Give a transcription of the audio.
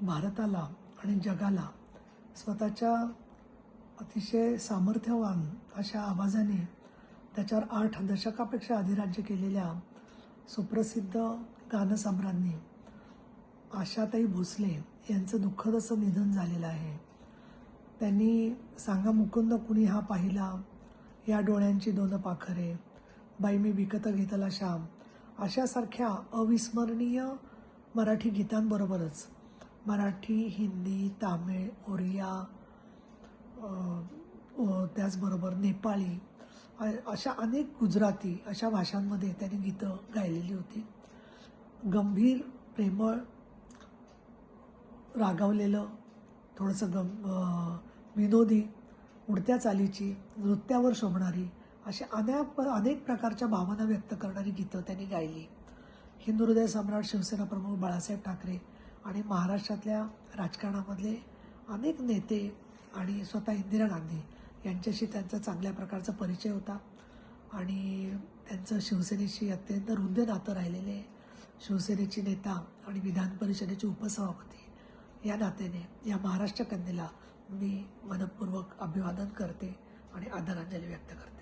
भारताला आणि जगाला स्वतःच्या अतिशय सामर्थ्यवान अशा आवाजाने त्याच्यावर 8 दशकापेक्षा अधिराज्य केलेल्या सुप्रसिद्ध गानसम्राज्ञी आशाताई भोसले यांचं दुःखद असं निधन झालेलं आहे. त्यांनी सांगा मुकुंद कुणी हा पाहिला, या डोळ्यांची 2 पाखरे, बाई मी विकत घेतला श्याम अशासारख्या अविस्मरणीय मराठी गीतांबरोबरच मराठी, हिंदी, तामिळ, ओरिया, त्याचबरोबर नेपाळी अशा अनेक गुजराती अशा भाषांमध्ये त्यांनी गीतं गायलेली होती. गंभीर, प्रेमळ, रागावलेलं, थोडंसं विनोदी, उडत्या चालीची, नृत्यावर शोभणारी अशी अनेक प्रकारच्या भावना व्यक्त करणारी गीतं त्यांनी गायली. हिंदू हृदय सम्राट शिवसेना प्रमुख बाळासाहेब ठाकरे आणि महाराष्ट्रातल्या राजकारणामधले अनेक नेते आणि स्वतः इंदिरा गांधी यांच्याशी त्यांचा चांगल्या प्रकारचा परिचय होता आणि त्यांचं शिवसेनेशी अत्यंत हृदय नातं राहिलेले शिवसेनेची नेता आणि विधान परिषदेचे उपसभापती या नात्याने या महाराष्ट्र कन्येला मी मनपूर्वक अभिवादन करते आणि आदरांजली व्यक्त करते.